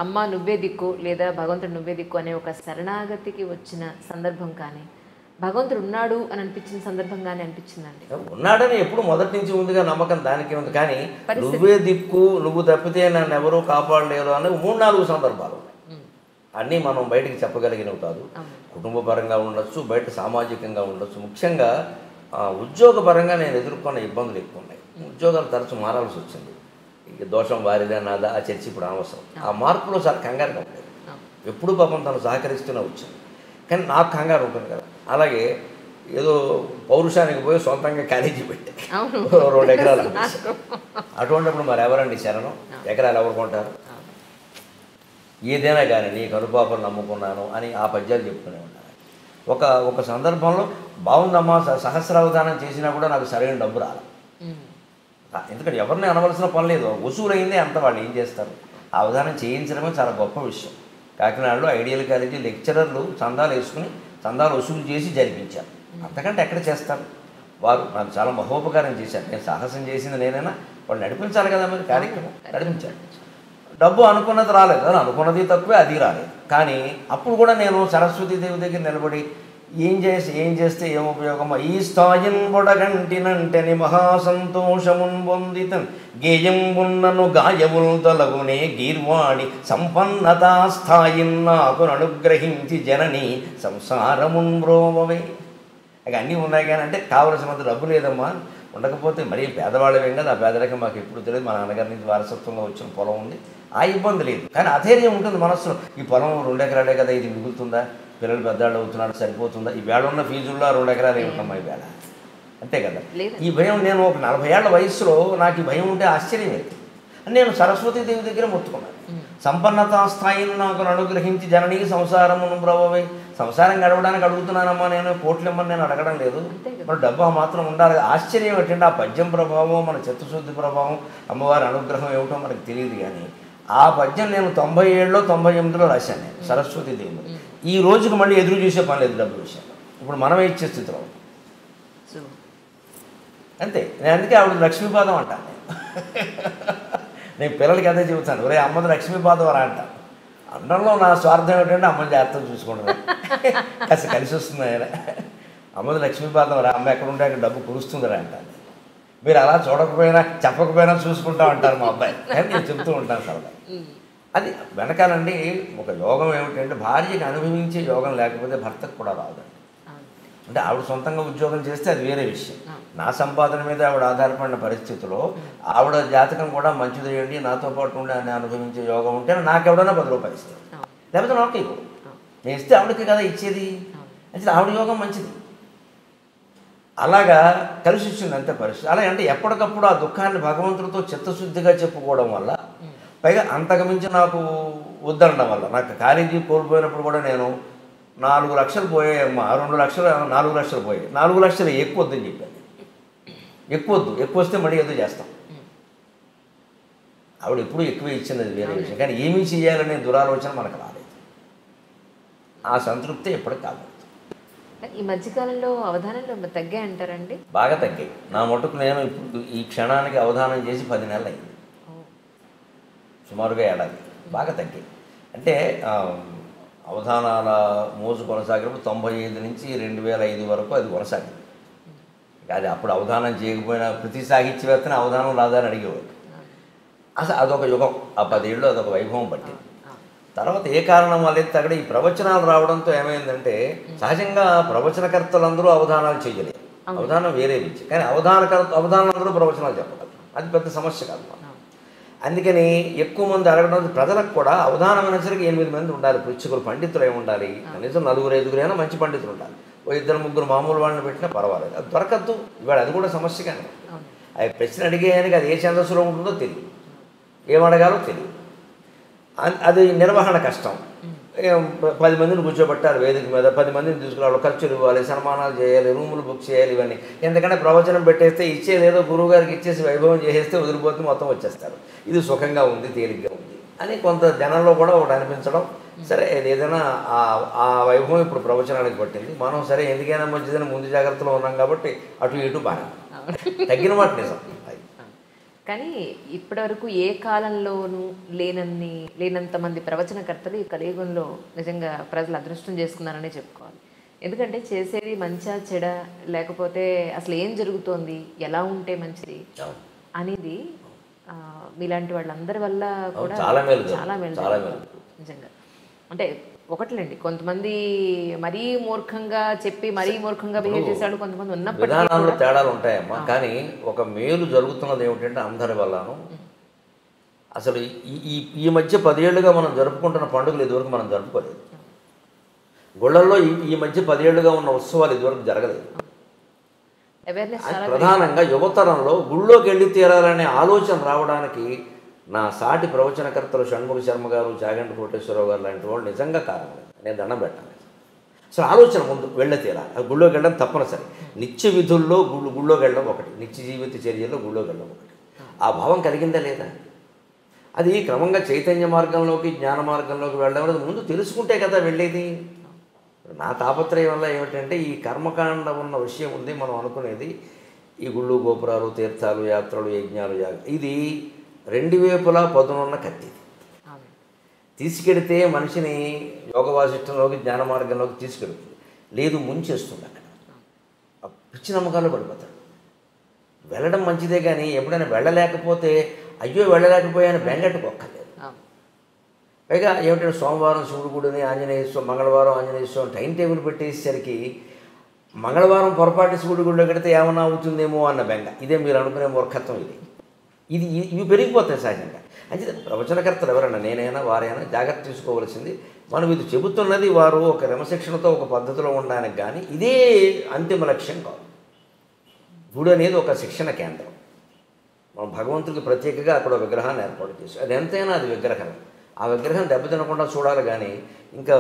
అమ్మ నువ్వే దిక్కు లేదా భగవంతుడు నువ్వే దిక్కు అనే ఒక శరణాగతికి వచ్చిన సందర్భం కానీ భగవంతుడు ఉన్నాడు అని అనిపించిన సందర్భం కానీ అనిపించిందండి? ఉన్నాడని ఎప్పుడు మొదటి నుంచి ఉందిగా నమ్మకం, దానికి ఉంది. కానీ పరిస్థితి. నువ్వే దిక్కు, నువ్వు తప్పితే నన్ను ఎవరూ కాపాడలేరు అని 3-4 సందర్భాలు ఉన్నాయి. అన్నీ మనం బయటికి చెప్పగలిగినవి కాదు. కుటుంబ పరంగా ఉండొచ్చు, బయట సామాజికంగా ఉండొచ్చు. ముఖ్యంగా ఉద్యోగపరంగా నేను ఎదుర్కొన్న ఇబ్బందులు ఎక్కువ ఉన్నాయి. ఉద్యోగాలు తరచు మారాల్సి వచ్చింది. ఇక దోషం వారిదే నాదా ఆ చర్చ ఇప్పుడు అనవసరం. ఆ మార్పులో చాలా కంగారుగా ఉండేది. ఎప్పుడు పాపం తను సహకరిస్తూనే వచ్చింది, కానీ నాకు కంగారు ఉంటుంది కదా. అలాగే ఏదో పౌరుషానికి పోయి సొంతంగా కాలేజీ పెట్టే 2 ఎకరాలు అటువంటిప్పుడు మరి ఎవరండి శరణం? ఎకరాలు ఎవరు కొంటారు? ఏదైనా కానీ నీ కనుపాపను నమ్ముకున్నాను అని ఆ పద్యాలు చెప్తూనే ఉన్నాను. ఒక సందర్భంలో బాగుందమ్మా సహస్రావధానం చేసినా కూడా నాకు సరైన డబ్బు రాలి. ఎందుకంటే ఎవరిని అనవలసిన పని లేదు, వసూలైందే అంత. వాళ్ళు ఏం చేస్తారు? ఆ అవధానం చేయించడమే చాలా గొప్ప విషయం. కాకినాడలో ఐడియల్ కాలేజీ లెక్చరర్లు చందాలు వేసుకుని చందాలు వసూలు చేసి జరిపించారు. అంతకంటే ఎక్కడ చేస్తారు? వారు నాకు చాలా మహోపకారం చేశారు. నేను సాహసం చేసింది నేనైనా, వాళ్ళు నడిపించాలి కదా, మరి కార్యక్రమం నడిపించారు. డబ్బు అనుకున్నది రాలేదు, అని అనుకున్నది తక్కువే, అది రాలేదు. కానీ అప్పుడు కూడా నేను సరస్వతీదేవి దగ్గర నిలబడి ఏం చేస్తే ఏం ఉపయోగమా? ఈ స్థాయిన్ బొడగంటినంటని మహాసంతోషమున్ పొందితన్ గేయంబున్నను గాయముల్ తొలగునే గీర్వాణి సంపన్నతా స్థాయిన్ నాకు అనుగ్రహించి జనని సంసారమున్ బ్రోవవే. ఇక అన్నీ ఉన్నాయి కానీ అంటే కావలసినంత డబ్బు లేదమ్మా. ఉండకపోతే మరీ పేదవాళ్ళమేం కదా, ఆ పేదరికం మాకు ఎప్పుడు తెలియదు. మా నాన్నగారి నుంచి వారసత్వంగా వచ్చిన పొలం ఉంది, ఆ ఇబ్బంది లేదు. కానీ అధైర్యం ఉంటుంది మనసులో. ఈ పొలం 2 ఎకరాలే కదా, ఇది మిగులుతుందా? పిల్లలు పెద్దవాళ్ళు అవుతున్నాడు, సరిపోతుందా? ఈ వేళ ఉన్న ఫీజుల్లో 2 ఎకరాలు ఏమిటమ్మా ఈ వేళ? అంతే కదా. ఈ భయం, నేను ఒక 40 ఏళ్ల వయసులో నాకు ఈ భయం ఉంటే ఆశ్చర్యం లేదు. నేను సరస్వతీదేవి దగ్గర మొత్తుకున్నాను. సంపన్నతా స్థాయిని నాకు అనుగ్రహించి జననీకి సంసారమును బ్రవవే. సంసారం గడవడానికి అడుగుతున్నానమ్మా, నేను కోట్లమ్మని నేను అడగడం లేదు. మరి డబ్బు మాత్రం ఉండాలి. ఆశ్చర్యం ఏంటంటే ఆ పద్యం ప్రభావం, మన చిత్తశుద్ధి ప్రభావం, అమ్మవారి అనుగ్రహం ఏమిటో మనకు తెలియదు. కానీ ఆ పద్యం నేను 97లో 98లో రాశాను నేను సరస్వతీదేవి. ఈ రోజుకి మళ్ళీ ఎదురు చూసే పని లేదు డబ్బు విషయం. ఇప్పుడు మనమే ఇచ్చే స్థితిలో అంతే. నేను అందుకే ఆవిడ లక్ష్మీపాదం అంటాను. నేను పిల్లలకి అదే చెబుతాను, ఒరే అమ్మది లక్ష్మీపాదం రా అంటాను. అండంలో నా స్వార్థం ఏంటంటే అమ్మని జాగ్రత్తగా చూసుకుంటాను, కాస్త కలిసి వస్తుంది ఆయన. అమ్మది లక్ష్మీపాదం రా, అమ్మ ఎక్కడ ఉంటే అక్కడ డబ్బు కురుస్తుందిరా అంటాను. మీరు అలా చూడకపోయినా చెప్పకపోయినా చూసుకుంటా ఉంటారు మా అబ్బాయి, కానీ నేను చెప్తూ ఉంటాను సరదా. అది వెనకాలండి ఒక యోగం ఏమిటంటే భార్యకి అనుభవించే యోగం లేకపోతే భర్తకు కూడా రాదండి. అంటే ఆవిడ సొంతంగా ఉద్యోగం చేస్తే అది వేరే విషయం. నా సంపాదన మీద ఆవిడ ఆధారపడిన పరిస్థితిలో ఆవిడ జాతకం కూడా మంచిదేయండి, నాతో పాటు ఉండి అని అనుభవించే యోగం ఉంటే నాకు ఎవడన్నా 10 రూపాయలు ఇస్తాను, లేకపోతే నాకు ఇవ్వు. నేను ఇస్తే ఆవిడకి కదా ఇచ్చేది. అంటే ఆవిడ యోగం మంచిది. అలాగా కలిసి వచ్చింది అంతే పరిస్థితి. అలా అంటే ఎప్పటికప్పుడు ఆ దుఃఖాన్ని భగవంతుడితో చిత్తశుద్ధిగా చెప్పుకోవడం వల్ల, పైగా అంతకుమించి నాకు వద్దనడం వల్ల, నాకు కాలేజీ కోల్పోయినప్పుడు కూడా నేను 4 లక్షలు పోయాయమ్మా, 2 లక్షలు 4 లక్షలు పోయాయి. 4 లక్షలు ఎక్కువ వద్దని చెప్పాను. ఎక్కువ వద్దు, ఎక్కువ వస్తే మళ్ళీ ఏదో చేస్తాం. ఆవిడ ఎప్పుడు ఎక్కువ ఇచ్చింది, అది వేరే విషయం. కానీ ఏమీ చేయాలనే దురాలోచన మనకు రాలేదు. ఆ సంతృప్తి ఎప్పటికి కాదు. ఈ మధ్యకాలంలో అవధానంలో తగ్గాయి అంటారండి? బాగా తగ్గాయి. నా మటుకు నేను ఇప్పుడు ఈ క్షణానికి అవధానం చేసి 10 నెలలు అయింది, సుమారుగా ఏడాది. బాగా తగ్గాయి. అంటే అవధానాల మోజు కొనసాగినప్పుడు 95 నుంచి 2005 వరకు అది కొనసాగింది. అది అప్పుడు అవధానం చేయకపోయినా ప్రతి సాహిత్యవేత్తని అవధానం రాదని అడిగేవాడు. అసలు అదొక యుగం. ఆ 10 ఏళ్ళు అదొక వైభవం పట్టింది. తర్వాత ఏ కారణం వల్ల అక్కడ ఈ ప్రవచనాలు రావడంతో ఏమైందంటే, సహజంగా ప్రవచనకర్తలందరూ అవధానాలు చేయలేరు, అవధానం వేరే విద్య. కానీ అవధానందరూ ప్రవచనాలు చెప్పగలరు, అది పెద్ద సమస్య కాదు. అందుకని ఎక్కువ మంది అడగడం, ప్రజలకు కూడా అవధానం అనేసరికి 8 మంది ఉండాలి, పృచ్ఛకులు, పండితులు ఏమి ఉండాలి, కనీసం 4-5 అయినా మంచి పండితులు ఉండాలి. 2-3 మామూలు వాళ్ళని పెట్టినా పర్వాలేదు, అది దొరకద్దు. ఇవాళ అది కూడా సమస్య. కానీ అది ప్రశ్న అడిగేయడానికి అది ఏ ఛందస్సులో ఉంటుందో తెలియదు, ఏమడగాలో తెలియదు. అది నిర్వహణ కష్టం. 10 మందిని కూర్చోబెట్టాలి వేదిక మీద, 10 మందిని తీసుకురావాలి, ఖర్చులు ఇవ్వాలి, సన్మానాలు చేయాలి, రూములు బుక్ చేయాలి, ఇవన్నీ. ఎందుకంటే ప్రవచనం పెట్టేస్తే ఇచ్చేదేదో గురువుగారికి ఇచ్చేసి వైభవం చేసేస్తే వదిలిపోతే మొత్తం వచ్చేస్తారు. ఇది సుఖంగా ఉంది, తేలిగ్గా ఉంది అని కొంత జనంలో కూడా ఒకటి అనిపించడం. సరే ఏదైనా ఆ వైభవం ఇప్పుడు ప్రవచనానికి పట్టింది. మనం సరే ఎందుకైనా మంచిదని ముందు జాగ్రత్తలో ఉన్నాం కాబట్టి అటు ఇటు బాగా తగ్గిన మాట నిజం. కానీ ఇప్పటివరకు ఏ కాలంలోనూ లేనంత మంది ప్రవచనకర్తలు ఈ కలియుగంలో నిజంగా ప్రజలు అదృష్టం చేసుకున్నారనే చెప్పుకోవాలి. ఎందుకంటే చేసేది మంచా చెడ, లేకపోతే అసలు ఏం జరుగుతోంది, ఎలా ఉంటే మంచిది అనేది మీలాంటి వాళ్ళందరి వల్ల కూడా చాలా మేలు నిజంగా. అంటే ఒకట్లేండి, కొంతమంది మరీ మూర్ఖంగా చెప్పి మరీ మూర్ఖంగా బిహేవ్ చేసేవాళ్ళు కొంతమంది విధానాల్లో తేడాలు ఉంటాయమ్మా. కానీ ఒక మేలు జరుగుతున్నది ఏమిటంటే అందరి వల్లను అసలు ఈ మధ్య 10 ఏళ్ళుగా మనం జరుపుకుంటున్న పండుగలు ఇదివరకు మనం జరుపుకోలేదు. గుళ్ళల్లో ఈ మధ్య 10 ఏళ్ళుగా ఉన్న ఉత్సవాలు ఇదివరకు జరగలేదు. ప్రధానంగా యువతరంలో గుళ్ళోకి వెళ్ళి తీరాలనే ఆలోచన రావడానికి నా సాటి ప్రవచనకర్తలు షణ్ముఖ శర్మ గారు, చాగంటి కోటేశ్వరరావు గారు లాంటి వాళ్ళు నిజంగా కారణం. నేను దండం పెట్టాను. అసలు ఆలోచన ముందు వెళ్ళ తీరాలి, గుళ్ళోకి వెళ్ళడం తప్పనిసరి. నిత్య విధుల్లో గుళ్ళోకి వెళ్ళడం ఒకటి, నిత్య జీవిత చర్యల్లో గుళ్ళోకి వెళ్ళడం ఒకటి. ఆ భావం కలిగిందా లేదా? అది క్రమంగా చైతన్య మార్గంలోకి, జ్ఞాన మార్గంలోకి వెళ్ళడం అనేది ముందు తెలుసుకుంటే కదా వెళ్ళేది. నా తాపత్రయం వల్ల ఏమిటంటే ఈ కర్మకాండ ఉన్న విషయం ఉంది. మనం అనుకునేది ఈ గుళ్ళు, గోపురాలు, తీర్థాలు, యాత్రలు, యజ్ఞాలు, ఇది 2 వైపులా పదునున్న కత్తి. తీసుకెడితే మనిషిని యోగ వాసిష్టంలోకి, జ్ఞాన మార్గంలోకి తీసుకెడుతుంది. లేదు, ముంచేస్తుంది. అక్కడ పిచ్చి నమ్మకాలు పడిపోతాడు. వెళ్ళడం మంచిదే, కానీ ఎప్పుడైనా వెళ్ళలేకపోతే అయ్యో వెళ్ళలేకపోయాను బెంగట్టుకోక్కర్లేదు. పైగా ఏమిటంటే సోమవారం శివుడు గుడిని, ఆంజనేయ స్వామి, మంగళవారం ఆంజనేయ స్వామి టైం టేబుల్ పెట్టేసరికి మంగళవారం పొరపాటు శివుడి గుడిలో కడితే ఏమన్నా అవుతుందేమో అన్న బెంగ. ఇదే మీరు అనుకునే మూర్ఖత్వం. ఇవి పెరిగిపోతాయి సహజంగా. అంటే ప్రవచనకర్తలు ఎవరైనా, నేనైనా వారైనా జాగ్రత్త తీసుకోవాల్సింది, మనం ఇది చెబుతున్నది వారు ఒక క్రమశిక్షణతో ఒక పద్ధతిలో ఉండడానికి, కానీ ఇదే అంతిమ లక్ష్యం కాదు. గుడి అనేది ఒక శిక్షణ కేంద్రం. మనం భగవంతుడికి ప్రత్యేకంగా అక్కడ ఒక విగ్రహాన్ని ఏర్పాటు చేసి, అది ఎంతైనా అది విగ్రహం. ఆ విగ్రహం దెబ్బతినకుండా చూడాలి. కానీ ఇంకా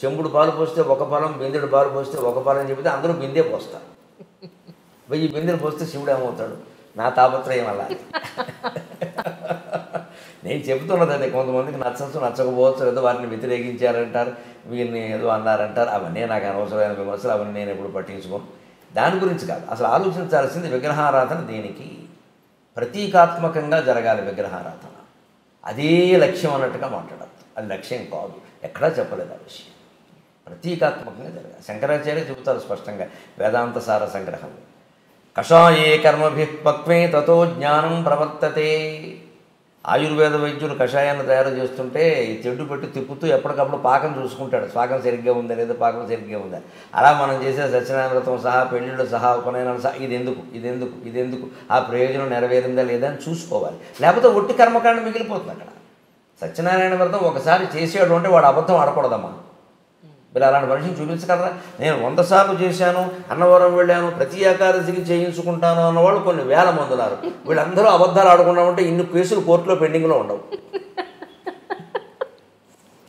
చెంబుడు పాలు పోస్తే ఒక పాలం, బిందెడు పాలు పోస్తే ఒక పాలం చెబితే అందరూ బిందే పోస్తారు. 1000 బిందెలు పోస్తే శివుడు ఏమవుతాడు? నా తాపత్రయం వల్ల నేను చెబుతున్నది అదే. కొంతమందికి నచ్చచ్చు, నచ్చకపోవచ్చు, లేదా వారిని వ్యతిరేకించారంటారు, వీరిని ఏదో అన్నారంటారు. అవన్నీ నాకు అనవసరమైన విమర్శలు, అవన్నీ నేను ఎప్పుడు పట్టించుకోను. దాని గురించి కాదు అసలు ఆలోచించాల్సింది. విగ్రహారాధన దేనికి? ప్రతీకాత్మకంగా జరగాలి విగ్రహారాధన. అదే లక్ష్యం అన్నట్టుగా మాట్లాడదు. అది లక్ష్యం కాదు, ఎక్కడా చెప్పలేదు ఆ విషయం. ప్రతీకాత్మకంగా జరగాలి. శంకరాచార్య చెబుతారు స్పష్టంగా వేదాంత సార సంగ్రహం. కషాయే కర్మభి పక్వే తతో జ్ఞానం ప్రవర్తతే. ఆయుర్వేద వైద్యులు కషాయాన్ని తయారు చేస్తుంటే ఈ తెడ్డు పెట్టి తిప్పుతూ ఎప్పటికప్పుడు పాకం చూసుకుంటాడు, పాకం సరిగ్గా ఉందా లేదా, పాకం సరిగ్గా ఉందా. అలా మనం చేసే సత్యనారాయణ వ్రతం సహా, పెళ్ళిళ్ళు సహా, ఉపనయనాలు సహా, ఇదెందుకు ఆ ప్రయోజనం నెరవేరిందా లేదా అని చూసుకోవాలి. లేకపోతే ఒట్టి కర్మకాండ మిగిలిపోతుంది అక్కడ. సత్యనారాయణ వ్రతం ఒకసారి చేసాడు అంటే వాడు అబద్ధం ఆడకూడదమ్మా. మీరు అలాంటి మనిషిని చూపించగలరా? నేను 100 సార్లు చేశాను, అన్నవరం వెళ్ళాను, ప్రతి ఏకాదశికి చేయించుకుంటాను అన్నవాళ్ళు కొన్ని వేల మంది ఉన్నారు. వీళ్ళందరూ అబద్ధాలు ఆడకుండా ఉంటే ఇన్ని కేసులు కోర్టులో పెండింగ్లో ఉండవు.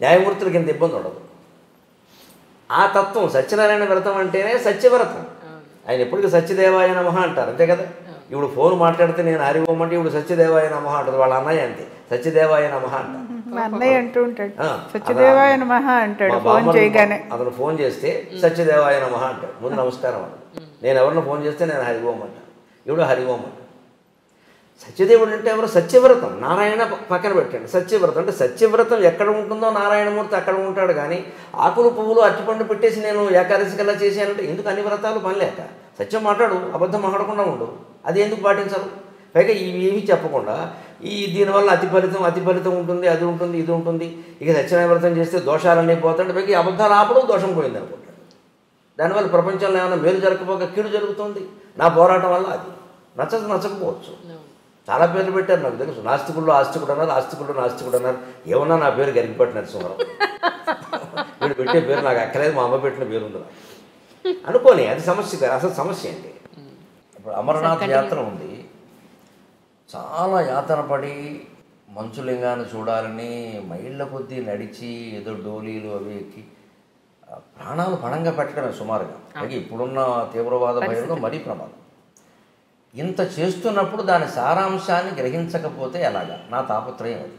న్యాయమూర్తులకి ఇంత ఇబ్బంది ఉండదు. ఆ తత్వం సత్యనారాయణ వ్రతం అంటేనే సత్యవ్రతం. ఆయన ఎప్పటికీ సత్యదేవాయ నమః అంటారు, అంతే కదా. ఇప్పుడు ఫోన్ మాట్లాడితే నేను హరి ఓం అంటే ఇప్పుడు సత్యదేవాయ నమః అంటారు. వాళ్ళ అన్నయ్య అంతే, సత్యదేవాయ నమః అంటారు. అన్నయ్య అంటూ ఉంటాడు, సత్యదేవాయ నమః అంటాడు. ఫోన్ చేయగానే అతను ఫోన్ చేస్తే సత్యదేవాయ నమః అంటాడు. ముందు నమస్కారం అంటాడు. నేను ఎవరిని ఫోన్ చేస్తే నేను హరి ఓం అంటాను, ఇప్పుడు హరి ఓం అంటాడు. సత్యదేవుడు అంటే ఎవరు? సత్యవ్రతం. నారాయణ పక్కన పెట్టండి. సత్యవ్రతం అంటే సత్యవ్రతం ఎక్కడ ఉంటుందో నారాయణమూర్తి అక్కడ ఉంటాడు. కానీ ఆకులు పువ్వులు అరటిపండు పెట్టేసి నేను ఏకాదశికల్లా చేశానంటే ఎందుకు? అన్ని వ్రతాలు పని లేక. సత్యం మాట్లాడు, అబద్ధం మాట్లాడకుండా ఉండు. అది ఎందుకు పాటించరు? పైగా ఇవి ఏమీ చెప్పకుండా దీనివల్ల అతి ఫలితం ఉంటుంది, అది ఉంటుంది, ఇది ఉంటుంది. ఇక సత్యనారాయణ వ్రతం చేస్తే దోషాలన్నీ పోతాయి. పైగా అబద్ధాలు ఆపడం దోషం పోయింది అనుకుంటాడు. దానివల్ల ప్రపంచంలో ఏమైనా మేలు జరగకపోక కీడు జరుగుతుంది. నా పోరాటం వల్ల అది నచ్చకపోవచ్చు. చాలా పేర్లు పెట్టారు నాకు తెలుసు. నాస్తికుల్లో ఆస్తికుడు అన్నారు, ఆస్తికుల్లో నాస్తికుడు అన్నారు. ఏమన్నా నా పేరు గరిగిపట్టి నరసింహారావు. వీడు పెట్టే పేరు నాకు అక్కలేదు, మా అమ్మ పెట్టిన పేరు ఉంది అనుకోని. అది సమస్య. అసలు సమస్య ఏంటి? ఇప్పుడు అమరనాథ్ యాత్ర ఉంది. చాలా యాతన పడి మంచులింగాన్ని చూడాలని మైళ్ళ కొద్దీ నడిచి ఏదో డోలీలు అవి ఎక్కి ప్రాణాలు పణంగా పెట్టడమే సుమారుగా. అలాగే ఇప్పుడున్న తీవ్రవాద భయంలో మరీ ప్రమాదం. ఇంత చేస్తున్నప్పుడు దాని సారాంశాన్ని గ్రహించకపోతే ఎలాగా? నా తాపత్రయం అది.